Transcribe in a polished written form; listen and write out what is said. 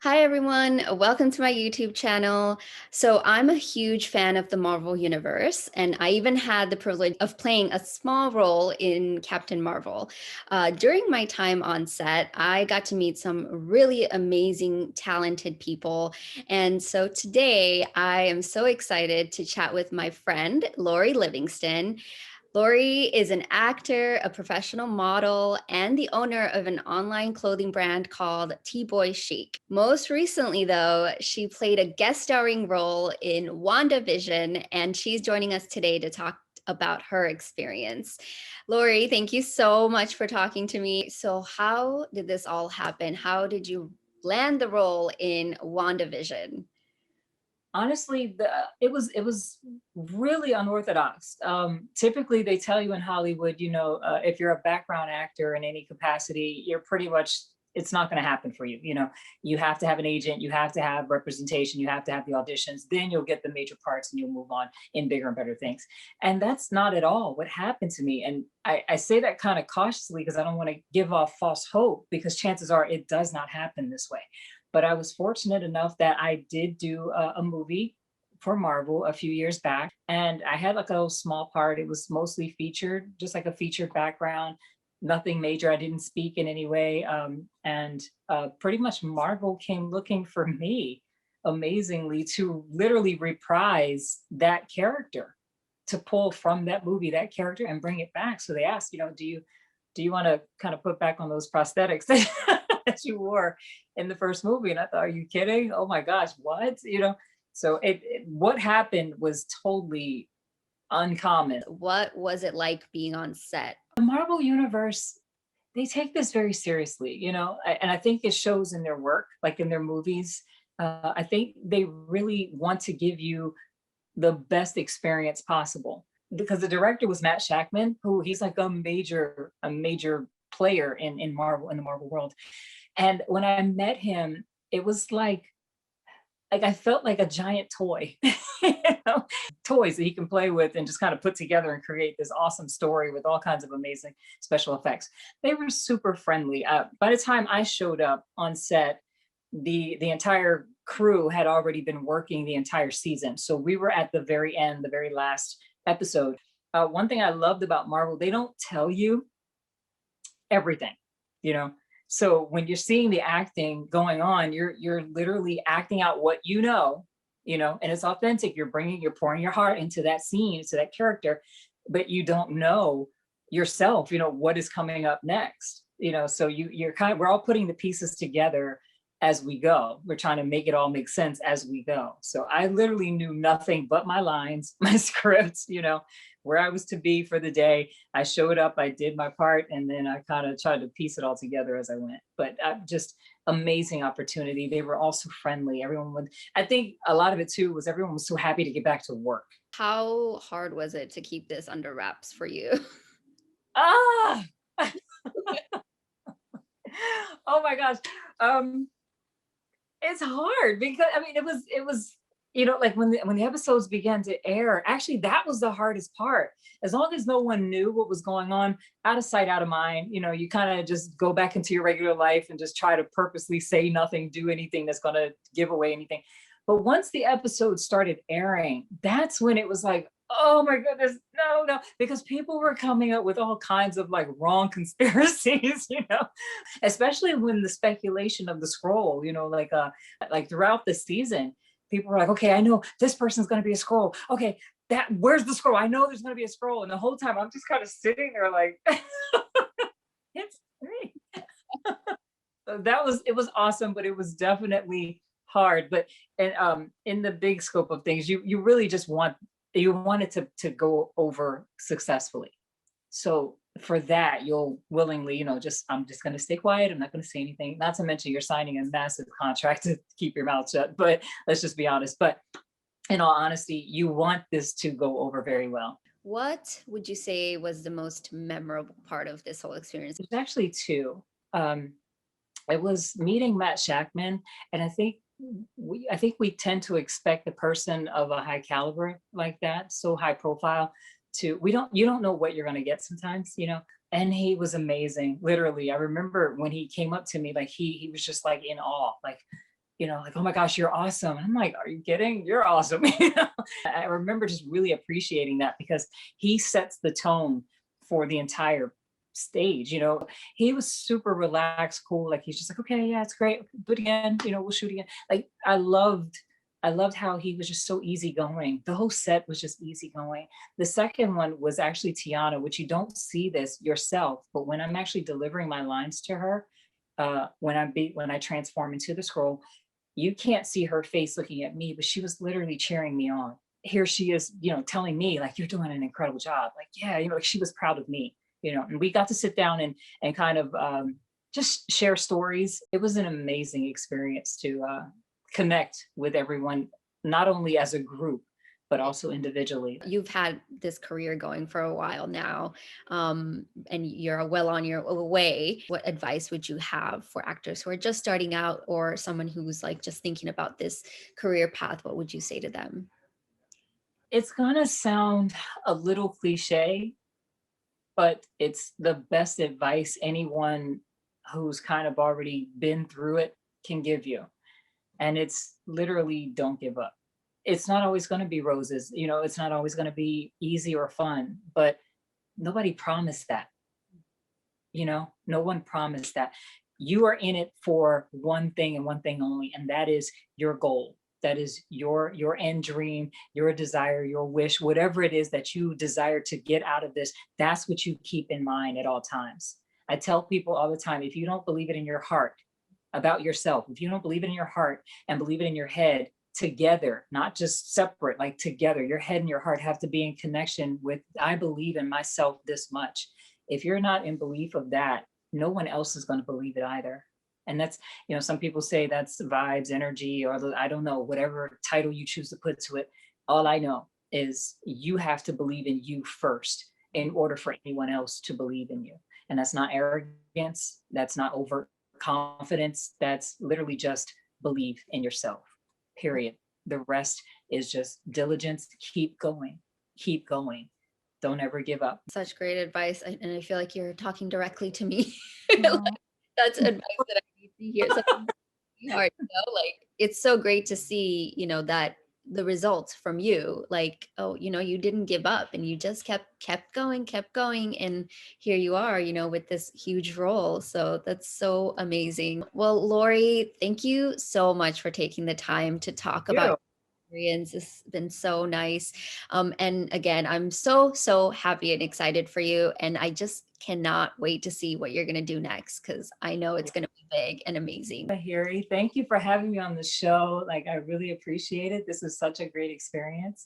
Hi everyone, welcome to my YouTube channel. So I'm a huge fan of the Marvel Universe, and I even had the privilege of playing a small role in Captain Marvel. During my time on set, I got to meet some really amazing, talented people. And so today I am so excited to chat with my friend, Lori Livingston. Lori is an actor, a professional model, and the owner of an online clothing brand called T-Boy Chic. Most recently, though, she played a guest starring role in WandaVision, and she's joining us today to talk about her experience. Lori, thank you so much for talking to me. So how did this all happen? How did you land the role in WandaVision? Honestly, it was really unorthodox. Typically, they tell you in Hollywood, if you're a background actor in any capacity, you're pretty much it's not going to happen for you. You have to have an agent, you have to have representation, you have to have the auditions, then you'll get the major parts and you'll move on in bigger and better things. And that's not at all what happened to me. And I say that kind of cautiously because I don't want to give off false hope, because chances are it does not happen this way. But I was fortunate enough that I did do a movie for Marvel a few years back, and I had like a little small part. It was mostly featured, just like a featured background, nothing major. I didn't speak in any way, and pretty much Marvel came looking for me, amazingly, to literally reprise that character, to pull from that movie that character and bring it back. So they asked, do you want to kind of put back on those prosthetics that you wore in the first movie? And I thought, are you kidding? Oh my gosh, what? So what happened was totally uncommon. What was it like being on set? The Marvel universe, they take this very seriously, and I think it shows in their work, like in their movies. I think they really want to give you the best experience possible, because the director was Matt Shackman, who he's like a major player in Marvel, in the Marvel world. And when I met him, it was like I felt like a giant toy, you know, toys that he can play with and just kind of put together and create this awesome story with all kinds of amazing special effects. They were super friendly. By the time I showed up on set, the entire crew had already been working the entire season. So we were at the very end, the very last episode. One thing I loved about Marvel, they don't tell you everything, you know. So when you're seeing the acting going on, you're literally acting out what and it's authentic. You're pouring your heart into that scene, into that character, but you don't know yourself, what is coming up next. So you're kind of we're all putting the pieces together as we go. We're trying to make it all make sense as we go. So I literally knew nothing but my lines, my scripts, where I was to be for the day. I showed up, I did my part, and then I kind of tried to piece it all together as I went. But just amazing opportunity. They were also friendly. I think a lot of it too was everyone was so happy to get back to work. How hard was it to keep this under wraps for you? Ah, oh my gosh. Um, It's hard because I mean it was like when the episodes began to air, actually that was the hardest part. As long as no one knew what was going on, out of sight, out of mind, you kind of just go back into your regular life and just try to purposely say nothing, do anything that's going to give away anything. But once the episode started airing, that's when it was like, oh my goodness, no, no, because people were coming up with all kinds of like wrong conspiracies, especially when the speculation of the scroll, like throughout the season, people were like, okay, I know this person's going to be a scroll. Okay, that where's the scroll? I know there's going to be a scroll. And the whole time I'm just kind of sitting there like, it's me. So it was awesome, but it was definitely hard. But in the big scope of things, you really just want it to go over successfully. So for that, you'll willingly, I'm just going to stay quiet. I'm not going to say anything. Not to mention you're signing a massive contract to keep your mouth shut. But let's just be honest. But in all honesty, you want this to go over very well. What would you say was the most memorable part of this whole experience? There's actually two. Um, it was meeting Matt Shackman, and I think we tend to expect a person of a high caliber like that, so high profile, to we don't you don't know what you're going to get sometimes, and he was amazing. Literally, I remember when he came up to me, like he was just like in awe, like like, oh my gosh, you're awesome. And I'm like, are you kidding? You're awesome. You know? I remember just really appreciating that because he sets the tone for the entire stage. He was super relaxed, cool. Like he's just like, okay, yeah, it's great. Do it again. We'll shoot again. Like I loved how he was just so easygoing. The whole set was just easygoing. The second one was actually Tiana, which you don't see this yourself, but when I'm actually delivering my lines to her, when I transform into the scroll, you can't see her face looking at me, but she was literally cheering me on. Here she is, telling me like, you're doing an incredible job. Like, yeah, like she was proud of me, and we got to sit down and kind of just share stories. It was an amazing experience to connect with everyone, not only as a group, but also individually. You've had this career going for a while now, and you're well on your way. What advice would you have for actors who are just starting out, or someone who's like just thinking about this career path? What would you say to them? It's going to sound a little cliche, but it's the best advice anyone who's kind of already been through it can give you. And it's literally, don't give up. It's not always going to be roses, it's not always going to be easy or fun, but nobody promised that. No one promised that. You are in it for one thing and one thing only, and that is your goal. That is your end dream, your desire, your wish, whatever it is that you desire to get out of this. That's what you keep in mind at all times. I tell people all the time, if you don't believe it in your heart about yourself, if you don't believe it in your heart and believe it in your head, together, not just separate, like together, your head and your heart have to be in connection with, I believe in myself this much. If you're not in belief of that, no one else is going to believe it either. And that's, some people say that's vibes, energy, or I don't know, whatever title you choose to put to it. All I know is you have to believe in you first in order for anyone else to believe in you. And that's not arrogance. That's not overt confidence. That's literally just believe in yourself, period. The rest is just diligence. Keep going. Keep going. Don't ever give up. Such great advice, and I feel like you're talking directly to me. Like, Aw. that's advice that I need to hear. Something really hard, like it's so great to see, that the results from you, like, oh, you didn't give up and you just kept going, and here you are, with this huge role. So that's so amazing. Well, Lori, thank you so much for taking the time to talk about You. experience. It's been so nice. And again, I'm so, so happy and excited for you. And I just cannot wait to see what you're going to do next, because I know it's going to be big and amazing. Harry, thank you for having me on the show. Like, I really appreciate it. This is such a great experience.